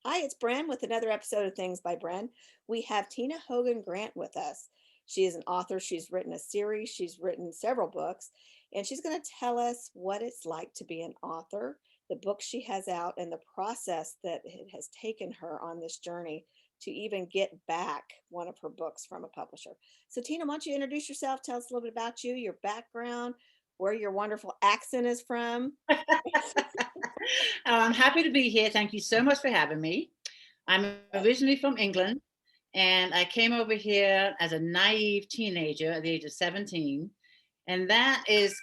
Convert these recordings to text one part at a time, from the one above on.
Hi, it's Bren with another episode of Things by Bren. We have Tina Hogan Grant with us. She is an author. She's written a series, she's written several books, and she's going to tell us what it's like to be an author, the book she has out, and the process that it has taken her on this journey to even get back one of her books from a publisher. So, Tina, why don't you introduce yourself? Tell us a little bit about you, your background, where your wonderful accent is from. I'm happy to be here. Thank you so much for having me. I'm originally from England, and I came over here as a naive teenager at the age of 17. And that is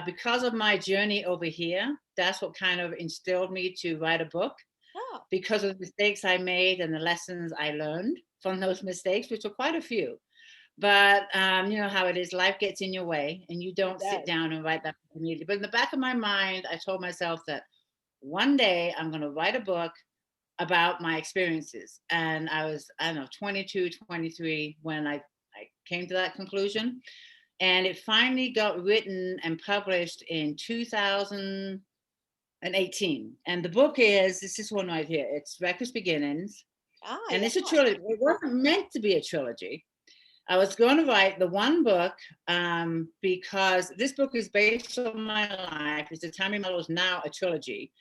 because of my journey over here. That's what kind of instilled me to write a book Oh, because of the mistakes I made and the lessons I learned from those mistakes, which were quite a few. But you know how it is, life gets in your way and you it don't sit does. down and write that book immediately. But in the back of my mind, I told myself that one day I'm going to write a book about my experiences. And I don't know, 22, 23 when I came to that conclusion. And it finally got written and published in 2018. And the book is this one right here. It's Reckless Beginnings. Ah, And yeah. it's a trilogy. It wasn't meant to be a trilogy. I was going to write the one book because this book is based on my life. It's a Tammy Mellow's now a trilogy,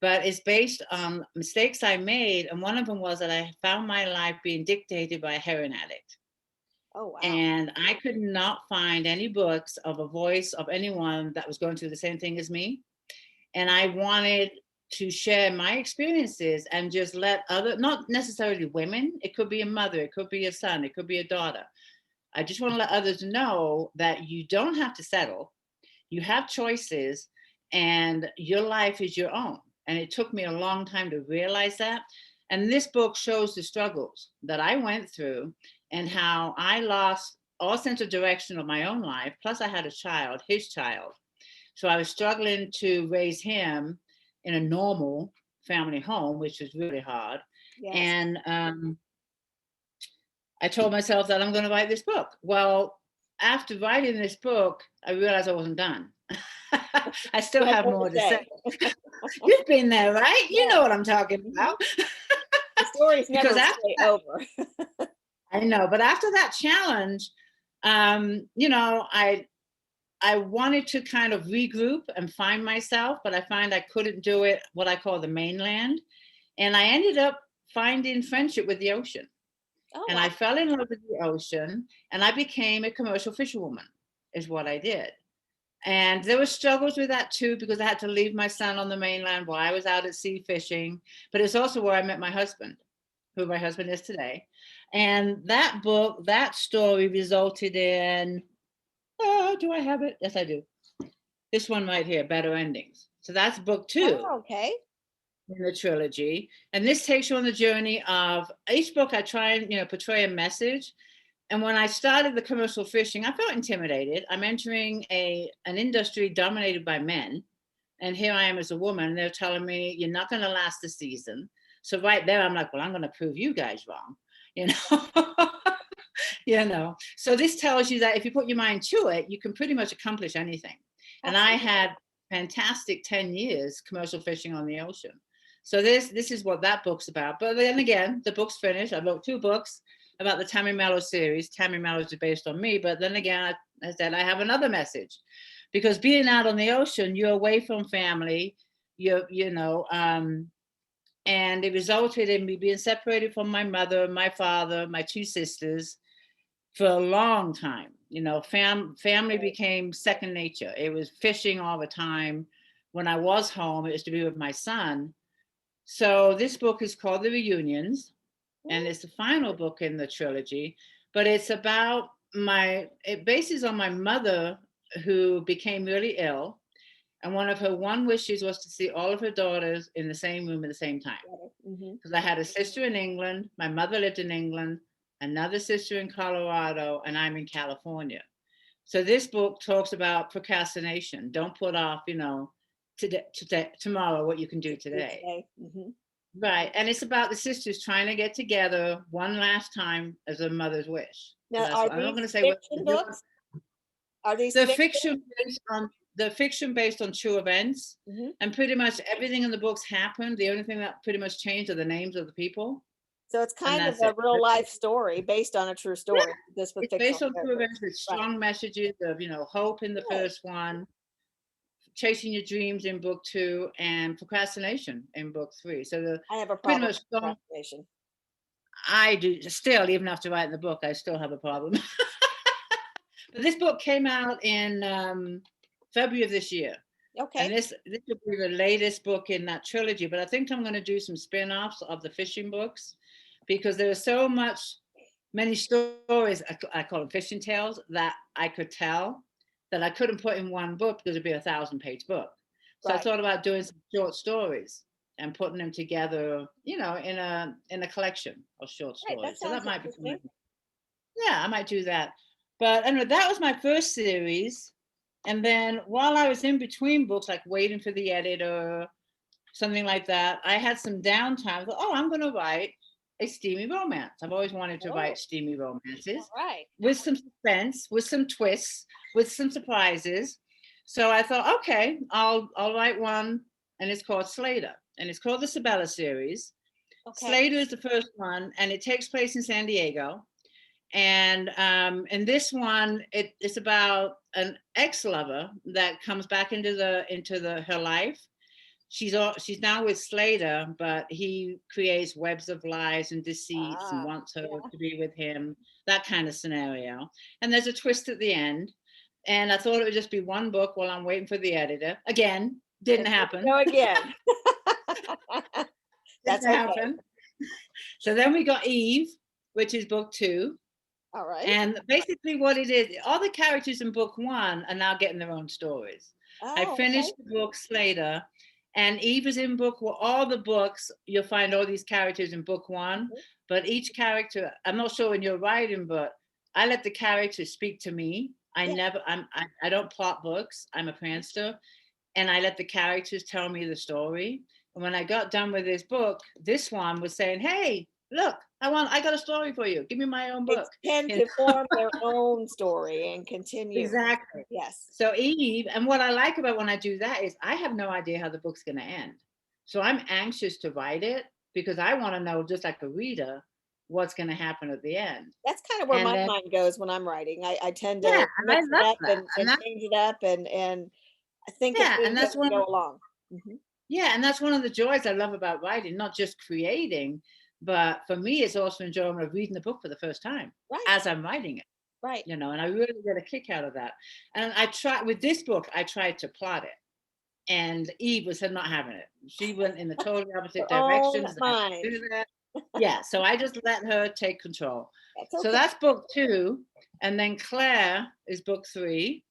but it's based on mistakes I made. And one of them was that I found my life being dictated by a heroin addict. Oh, wow. And I could not find any books of a voice of anyone that was going through the same thing as me. And I wanted to share my experiences and just let other, not necessarily women, it could be a mother, it could be a son, it could be a daughter. I just want to let others know that you don't have to settle. You have choices and your life is your own. And it took me a long time to realize that. And this book shows the struggles that I went through and how I lost all sense of direction of my own life. Plus, I had a child, his child. So I was struggling to raise him in a normal family home, which was really hard. Yes. And I told myself that I'm going to write this book. Well, after writing this book, I realized I wasn't done. I still You have have more to more to say. say. You've been there, right? You know Yes. what I'm talking Mhm. about. The story's Because never after really that, over. I know, but after that challenge, you know, I wanted to kind of regroup and find myself, but I find I couldn't do it what I call the mainland. And I ended up finding friendship with the ocean. Oh, And wow. I fell in love with the ocean and I became a commercial fisherwoman, is what I did. And there were struggles with that too, because I had to leave my son on the mainland while I was out at sea fishing. But it's also where I met my husband, who my husband is today. And that book, that story resulted in, oh, do I have it? Yes, I do. This one right here, Better Endings. So that's book two Oh, okay. in the trilogy. And this takes you on the journey of each book. I try and, you know, portray a message. And when I started the commercial fishing, I felt intimidated. I'm entering an industry dominated by men. And here I am as a woman. They're telling me, you're not going to last the season. So right there, I'm like, well, I'm going to prove you guys wrong. You know, you know. So this tells you that if you put your mind to it, you can pretty much accomplish anything. And I Absolutely. had fantastic 10 years commercial fishing on the ocean. So this is what that book's about. But then again, the book's finished. I wrote two books about the Tammy Mellow series. Tammy Mellow is based on me. But then again, I said, I have another message. Because being out on the ocean, you're away from family, you know, and it resulted in me being separated from my mother, my father, my two sisters for a long time. You know, family Right. became second nature. It was fishing all the time. When I was home, it was to be with my son. So this book is called The Reunions, and Mm, it's the final book in the trilogy. But it's about it bases on my mother who became really ill. And one of her one wishes was to see all of her daughters in the same room at the same time. better. Hmm. Because I had a sister in England, my mother lived in England, another sister in Colorado, and I'm in California. So this book talks about procrastination. Don't put off, you know, tomorrow what you can do To do today. today. Hmm. Right. And it's about the sisters trying to get together one last time as a mother's wish. So Now, that's are what I'm not these going to say what fiction books? Are these the fiction? fiction based on. the fiction based on true events, Hmm. and pretty much everything in the books happened. The only thing that pretty much changed are the names of the people, So it's and kind of that's a it. real life story based on a true Yeah, story, just with it's fictional based on true characters. events with Right. strong messages of, hope in the Right. first one, chasing your dreams in book two, and procrastination in book three. So the I have a pretty problem much with strong. procrastination. I do still, even after writing the book, I still have a problem. But this book came out in February of this year. And Okay. this will be the latest book in that trilogy. But I think I'm going to do some spin-offs of the fishing books, because there are so many stories, I call them fishing tales, that I could tell that I couldn't put in one book because it'd be 1,000-page book. So I Right. thought about doing some short stories and putting them together, in a collection of short Right. That stories. So sounds that might become, interesting. yeah, I might do that. But anyway, that was my first series. And then while I was in between books, like waiting for the editor, something like that, I had some downtime. I thought, oh, I'm going to write a steamy romance. I've always wanted to Oh, write steamy all romances right. with some suspense, with some twists, with some surprises. So I thought, okay, I'll write one, and it's called Slater, and it's called the Sabella series. Okay. Slater is the first one, and it takes place in San Diego. And in this one, it's about an ex-lover that comes back into her life. She's now with Slater, but he creates webs of lies and deceits and Ah, wants her yeah. to be with him. That kind of scenario. And there's a twist at the end. And I thought it would just be one book while I'm waiting for the editor. Again, didn't And here we happen. go again. That's Didn't okay. happen. So then we got Eve, which is book two. All right. And basically, what it is, all the characters in book one are now getting their own stories. I Oh, okay. finished the book Slater, and Eve is in book. Well, all the books you'll find all these characters in book one, Mhm. but each character, I'm not sure when you're writing, but I let the characters speak to me. I Yeah. never, I don't plot books. I'm a prankster, and I let the characters tell me the story. And when I got done with this book, this one was saying, "Hey, look, I got a story for you. Give me my own They book." tend You to form their own story and continue. Exactly. Yes. So Eve, and what I like about when I do that is I have no idea how the book's going to end. So I'm anxious to write it because I want to know, just like a reader, what's going to happen at the end. That's kind of where And my then, mind goes when I'm writing. I tend yeah, to and I mix it love up that. and change it up and I think of Yeah, things and as that's we one. go along. Mhm. Yeah, and that's one of the joys I love about writing, not just creating, but for me, it's also enjoying reading the book for the first time Right. as I'm writing it. Right. And I really get a kick out of that. And I try with this book, I tried to plot it, and Eve was not having it. She went in the totally opposite Your own direction. She's like, I mind. can't do that. Yeah, so I just let her take control. That's So okay. that's book two, and then Claire is book three,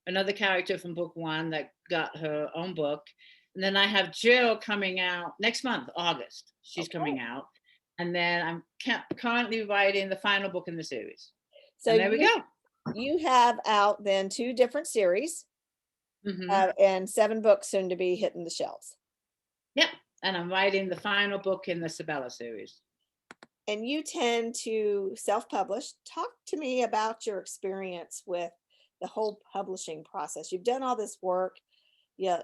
another character from book one that got her own book. And then I have Jill coming out next month, August. She's Okay. coming out, and then I'm currently writing the final book in the series. So And there we go. you have out then 2 different series, Hmm. and 7 books soon to be hitting the shelves. Yep. And I'm writing the final book in the Sabella series. And you tend to self-publish. Talk to me about your experience with the whole publishing process. You've done all this work. Yeah,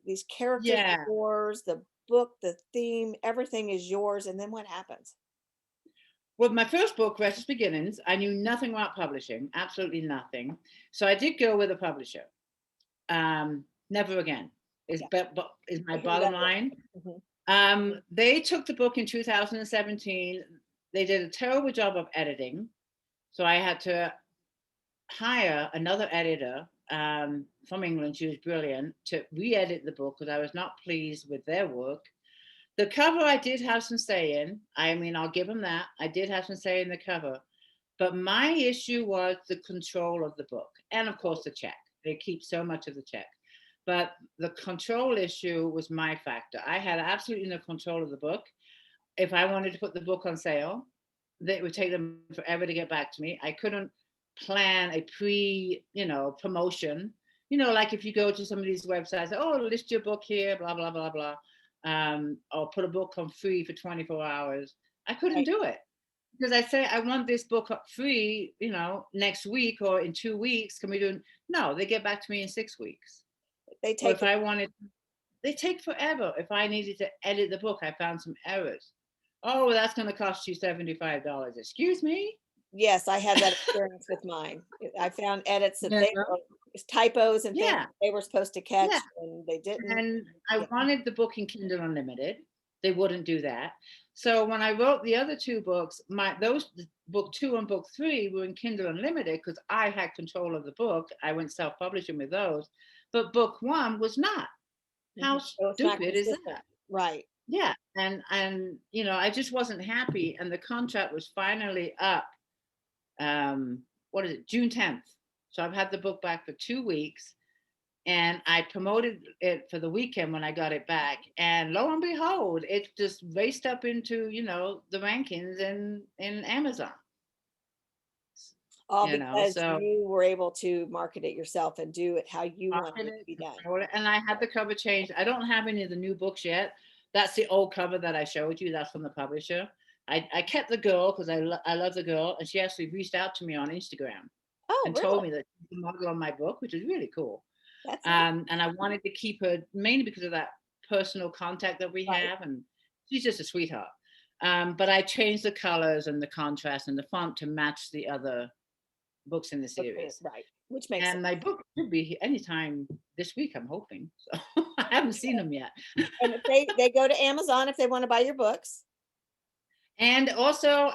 these characters are Yeah. yours, the book, the theme, everything is yours. And then what happens? Well, my first book, Restless Beginnings, I knew nothing about publishing, absolutely nothing. So I did go with a publisher. Never again Yeah, is my I hear bottom that line. one. Mhm. They took the book in 2017. They did a terrible job of editing. So I had to hire another editor from England. She was brilliant to re-edit the book because I was not pleased with their work. The cover I did have some say in. I mean, I'll give them that. I did have some say in the cover. But my issue was the control of the book. And of course, the check. They keep so much of the check. But the control issue was my factor. I had absolutely no control of the book. If I wanted to put the book on sale, it would take them forever to get back to me. I couldn't plan a promotion. Like if you go to some of these websites, oh, list your book here, blah, blah, blah, blah. Or put a book on free for 24 hours. I couldn't Right. do it. because I say I want this book up free, next week or in 2 weeks. Can we do? No, they get back to me in 6 weeks. They Or take if it. I wanted, they take forever. If I needed to edit the book, I found some errors. Oh, well, that's going to cost you $75. Excuse me. Yes, I had that experience with mine. I found edits that You they know? were typos and things Yeah, they were supposed to yeah. catch and they didn't. And I Yeah. wanted the book in Kindle Unlimited. They wouldn't do that. So when I wrote the other two books, those book two and book three were in Kindle Unlimited because I had control of the book. I went self-publishing with those, but book one was not. How Mhm. So it's not stupid is consistent. that? Right. Yeah, and I just wasn't happy, and the contract was finally up. What is it? June 10th. So I've had the book back for 2 weeks, and I promoted it for the weekend when I got it back, and lo and behold, it just raced up into the rankings in Amazon. All because So you were able to market it yourself and do it how you wanted market it to it, be done. and I had the cover changed. I don't have any of the new books yet. That's the old cover that I showed you. That's from the publisher. I kept the girl because I love the girl, and she actually reached out to me on Instagram Oh, and really? told me that she's the model on my book, which is really cool. That's nice. And I wanted to keep her mainly because of that personal contact that we Right. have, and she's just a sweetheart. But I changed the colors and the contrast and the font to match the other books in the Okay, series. right. Which makes And sense. my book should be anytime this week, I'm hoping. So I haven't seen them yet. And if they go to Amazon if they want to buy your books. And also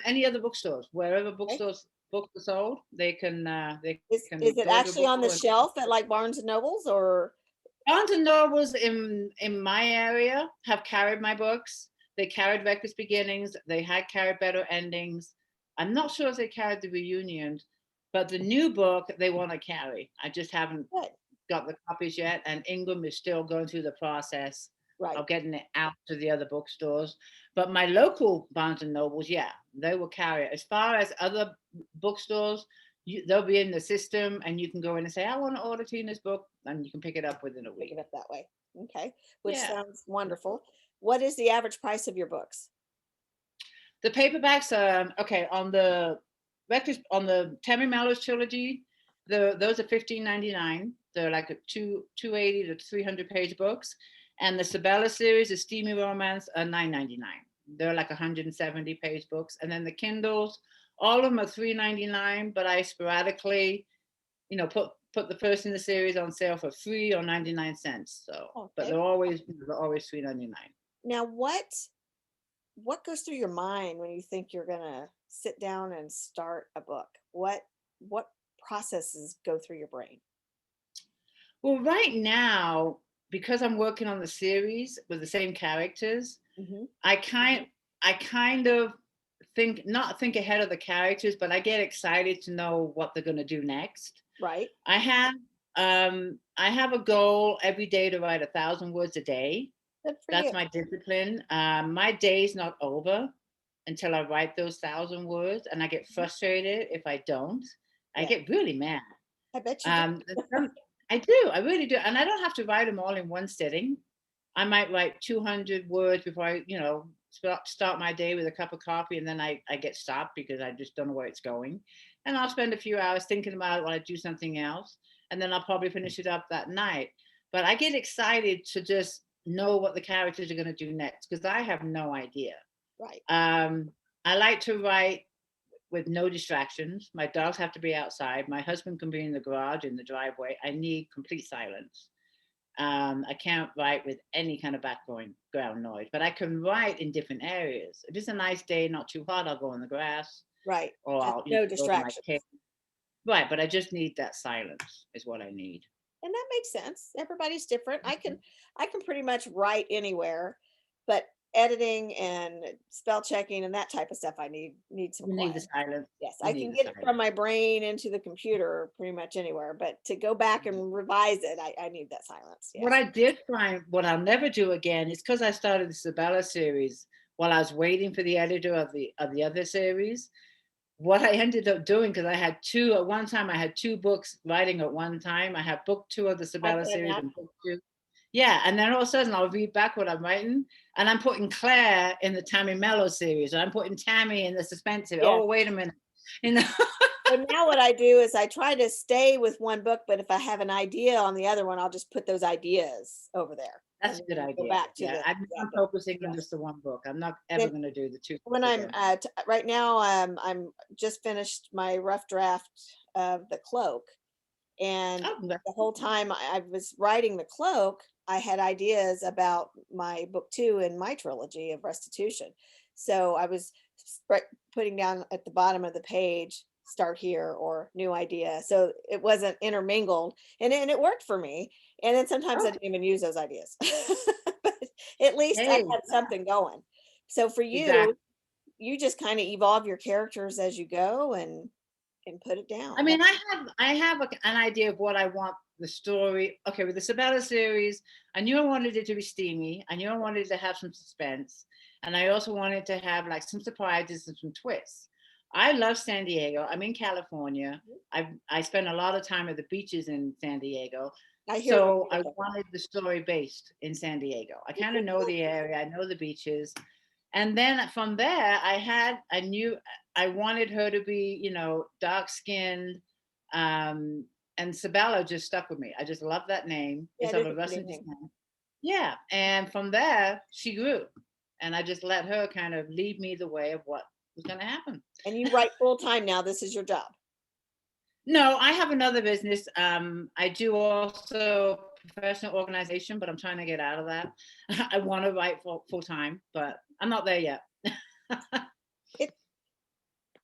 any other bookstores, wherever Okay. books are sold, they Is can it go to a actually on the bookstore. shelf at like Barnes and Nobles or Barnes and Nobles in my area have carried my books. They carried Reckless Beginnings. They had carried Better Endings. I'm not sure if they carried the reunion, but the new book they want to carry. I just haven't what? got the copies yet, and Ingram is still going through the process Right. of getting it out to the other bookstores. But my local Barnes and Nobles, yeah, they will carry it. As far as other bookstores, they'll be in the system, and you can go in and say, "I want to order Tina's book," and you can pick it up within a Pick it week. up that way. Okay. Which Yeah. sounds wonderful. What is the average price of your books? The paperbacks, okay, on the Tammy Mellow's trilogy, those are 15.99. They're like a 280 to 300 page books, and the Sabella series, the Steamy Romance, are 9.99. They're like 170 page books, and then the Kindles, all of them are 3.99. But I sporadically, put the first in the series on sale for free or 99 cents. So, but Okay. they're always 3.99. Now what goes through your mind when you think you're gonna sit down and start a book? What processes go through your brain? Well, right now, because I'm working on the series with the same characters, Hmm. I kind I kind of think not think ahead of the characters, but I get excited to know what they're going to do next. Right? I have I have a goal every day to write 1,000 words a day. Good for That's you. my discipline. My day's not over until I write those 1,000 words, and I get Mhm. frustrated if I don't. I Yeah, get really mad. I bet you do. And I do, I really do, and I don't have to write them all in one sitting. I might write 200 words before I, start my day with a cup of coffee, and then I get stopped because I just don't know where it's going. And I'll spend a few hours thinking about it while I do something else, and then I'll probably finish it up that night. But I get excited to just know what the characters are going to do next because I have no idea. Right. Um, I like to write with no distractions. My dogs have to be outside. My husband can be in the garage, in the driveway. I need complete silence. I can't write with any kind of background noise, but I can write in different areas. If it's a nice day, not too hot, I'll go in the grass Right. or Just I'll no go to my distractions. cave. Right, but I just need that silence is what I need. And that makes sense. Everybody's different. I can Mhm. I can pretty much write anywhere, but editing and spell checking and that type of stuff I need some You need the quiet. silence. Yes, You I need can the get it from silence. my brain into the computer pretty much anywhere, but to go back and revise it, I need that silence. What Yes. I did find, what I'll never do again, is because I started the Sabella series while I was waiting for the editor of the other series. What I ended up doing, because I had two at one time, I had two books writing at one time. I had book two of the I've Sabella done series that. and book two. Yeah, and then all of a sudden I'll read back what I'm writing, and I'm putting Claire in the Tammy Mellow series, or I'm putting Tammy in the suspense series. Yes. Oh, wait a minute, you know. So now what I do is I try to stay with one book, but if I have an idea on the other one, I'll just put those ideas over there That's and a good then go idea. back to Yeah, the that I'm book. focusing on Yes. just the one book. I'm not ever Then going to do the two when books I'm again. right now, I'm just finished my rough draft of The Cloak, and Oh, the whole time I was writing The Cloak, I had ideas about my book 2 in my trilogy of Restitution. So I was putting down at the bottom of the page, start here or new idea. So it wasn't intermingled, and it worked for me. And then sometimes I oh, didn't even use those ideas. But at least I hey, had something going. So for exactly. you just kind of evolve your characters as you go and put it I down. mean, I have an idea of what I want the story. Okay, with the Sabella series, I knew I wanted it to be steamy. I knew I wanted to have some suspense, and I also wanted to have like some surprises and some twists. I love San Diego. I'm in California. I spend a lot of time at the beaches in San Diego, I hear they're so I beautiful. wanted the story based in San Diego. I kind of Okay, know good. the area. I know the beaches, and then from there I knew I wanted her to be, dark skinned. um and Sabella just stuck with me. I just love that name. Yeah, It's it of is a a pretty Russian name. descent. Yeah, and from there she grew, and I just let her kind of lead me the way of what was going to happen. And you write full time now. This is your job. No, I have another business. I do also professional organization, but I'm trying to get out of that. I want to write full time, but I'm not there yet. It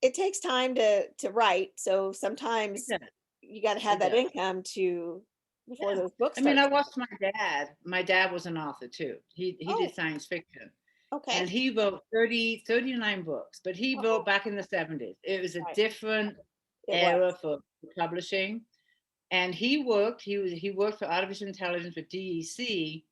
it takes time to write, so sometimes Yeah, you got to have it that does. income to before Yeah. those books I mean, start I coming watched my dad. My dad was an author too. He out. did science fiction, Okay. and he wrote 39 books, but he wrote Oh, back in the 70s. It was a right. different It was. era for publishing. And he worked for artificial intelligence with DEC,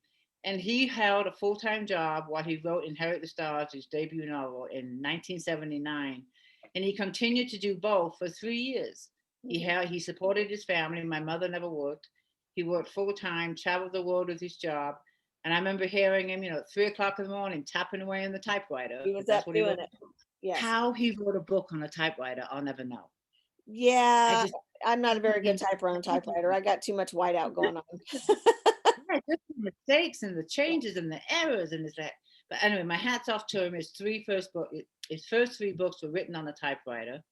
and he held a full-time job while he wrote Inherit the Stars, his debut novel in 1979. And he continued to do both for 3 years. Mhm. He supported his family. My mother never worked. He worked full-time, traveled the world with his job. And I remember hearing him, at 3 o'clock in the morning, tapping away on the typewriter, He because was that's up what he doing wrote. it. Yes. How he wrote a book on a typewriter, I'll never know. I Yeah, just I'm not a very good typer on a typewriter. I got too much whiteout going on. Right, just the mistakes and the changes and the errors and this that. But anyway, my hats off to him. His first three books were written on a typewriter,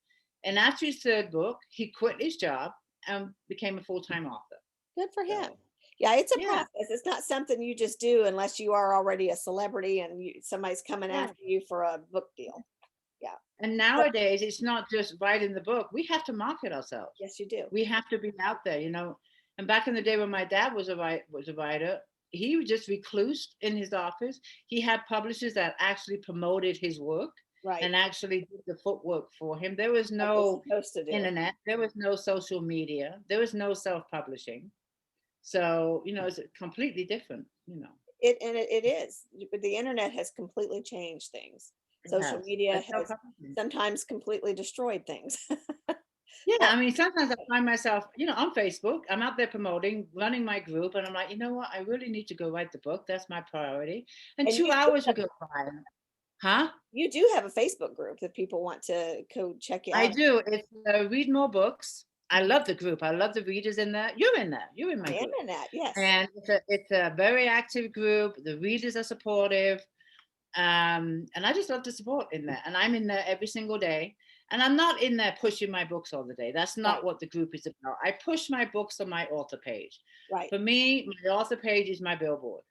and after his third book, he quit his job and became a full-time author. Good for him. So Yeah, it's a yeah, process. It's not something you just do unless you are already a celebrity and somebody's coming right. after you for a book deal. Yeah. And But nowadays, it's not just writing the book. We have to market ourselves. yes, you do. We have to be out there. And back in the day when my dad was a writer, he was just reclused in his office. He had publishers that actually promoted his work Right. and actually did the footwork for him. There was Like they're no supposed to do. internet, there was no social media, there was no self-publishing. So, it's completely different. It is. But the internet has completely changed things. It Social has. media It's has self-publishing. sometimes completely destroyed things. Yeah, But I mean, sometimes I find myself, on Facebook, I'm out there promoting, running my group, and I'm like, you know what? I really need to go write the book. That's my priority. And and 2 hours would go by. Huh? you do have a Facebook group that people want to go check you I out. do. It's Read More Books. I Mhm. love the group. I love the readers in there. You're in there. You're in my I am group. in that. Yes. And it's a very active group. The readers are supportive. And I just love the support in there. And I'm in there every single day. And I'm not in there pushing my books all the day. That's not Right. what the group is about. I push my books on my author page. Right. For me, my author page is my billboard.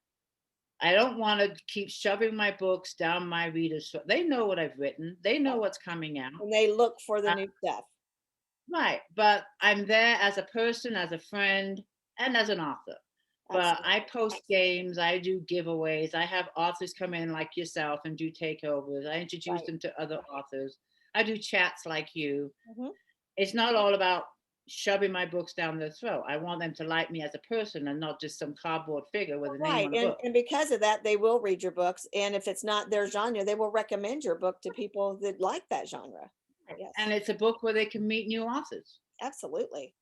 I don't want to keep shoving my books down my readers' throat. They know what I've written. They know Right. what's coming out. And they look for the Uh, new stuff. right. But I'm there as a person, as a friend, and as an author. But I Absolutely. post games, I do giveaways, I have authors come in like yourself and do takeovers. I introduce Right. them to other authors. I do chats like you. Mhm. It's not all about shoving my books down their throat. I want them to like me as a person and not just some cardboard figure with a name Right, on a book. and because of that, they will read your books, and if it's not their genre, they will recommend your book to people that like that genre. Yes, And it's a book where they can meet new authors. absolutely.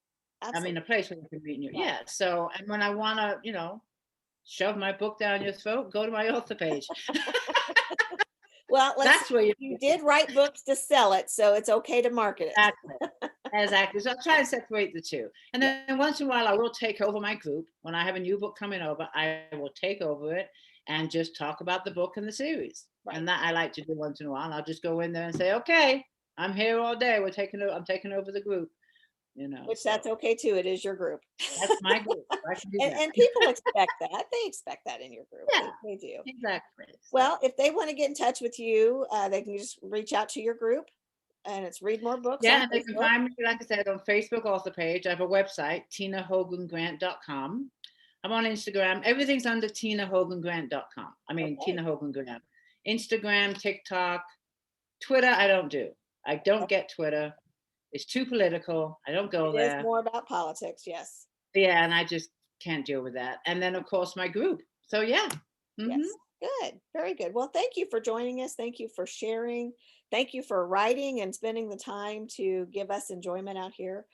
I mean, Absolutely. a place where they can meet new. Right. Yeah. So, and when I want to, shove my book down your throat, go to my author page. Well, let's see. That's where you You did write books to sell it, so it's okay to market it. exactly. Exactly. So I try and separate the two. And Yeah. then once in a while, I will take over my group. When I have a new book coming over, I will take over it and just talk about the book and the series. Right. And that I like to do once in a while. I'll just go in there and say, okay, I'm here all day. I'm taking over the group, Which that's so okay too. It is your group. that's my group. I can do And that. people expect that. They expect that in your group. Yeah, They do. exactly. So Well, if they want to get in touch with you, they can just reach out to your group, and it's Read More Books on yeah, and they can Facebook. find me, like I said, on Facebook author page. I have a website, tinahoganggrant.com. I'm on Instagram. Everything's under tinahogangrant.com. I mean, Okay. Tina Hogan Grant. Instagram, TikTok, Twitter, I don't do. I don't Okay. get Twitter. It's too political. I don't go It is there. more about politics. Yes. Yeah, and I just can't deal with that. And then, of course, my group. So, yeah. Hmm. Yes. Good. Very good. Well, thank you for joining us. Thank you for sharing. Thank you for writing and spending the time to give us enjoyment out here.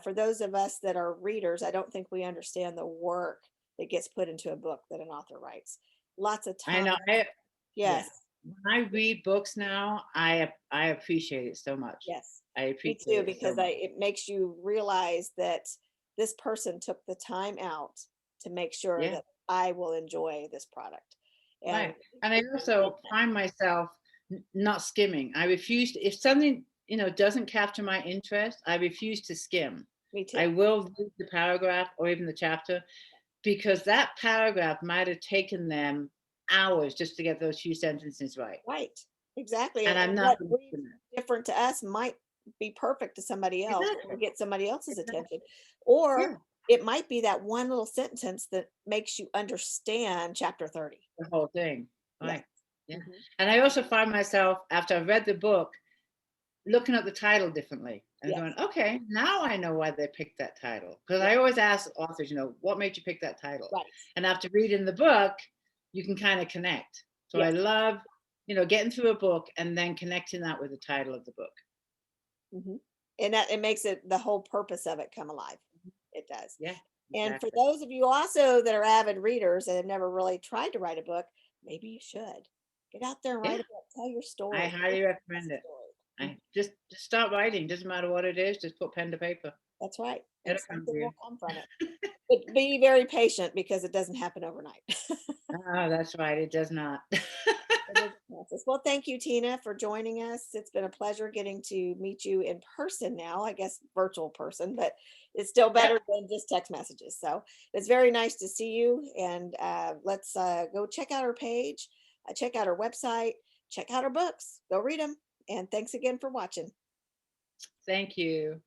For those of us that are readers, I don't think we understand the work that gets put into a book that an author writes. Lots of I time. know. Yeah. Yes. When I read books now, I appreciate it so much. Yes. I Me appreciate too, it so because much. it makes you realize that this person took the time out to make sure Yeah. that I will enjoy this product. And Right. And I it's also find myself not skimming. I refuse to, if something, doesn't capture my interest, I refuse to skim. me too. I will read the paragraph or even the chapter because that paragraph might have taken them hours just to get those few sentences right. Right. Exactly. And And I'm not what going to reads skim it. different to us might be perfect to somebody else or Exactly. get somebody else's Exactly. attention. Or Yeah. it might be that one little sentence that makes you understand chapter 30. The whole thing. Yes. Right. Yeah. Mhm. And I also find myself after I've read the book looking at the title differently and going, Yes. okay, now I know why they picked that title. Because Yes. I always ask authors, what made you pick that title? Right. And after reading the book, you can kind of connect. So I Yes. love, getting through a book and then connecting that with the title of the book. Mhm. And that it makes it the whole purpose of it come alive. It does. Yeah, And for exactly. those of you also that are avid readers and have never really tried to write a book, maybe you should. Get out there and write Yeah, a book. Tell your I story. Tell highly your recommend it. story. I Mhm. just start writing. Doesn't matter what it is. Just put pen to paper. That's right. And It'll come something to you. will come from it. But be very patient because it doesn't happen overnight. Oh, that's right. It does not. It is a process. Well, thank you, Tina, for joining us. It's been a pleasure getting to meet you in person now, I guess virtual person, but it's still Yep. better than just text messages. So it's very nice to see you. And let's go check out our page, check out our website, check out our books, go read them. And thanks again for watching. Thank you.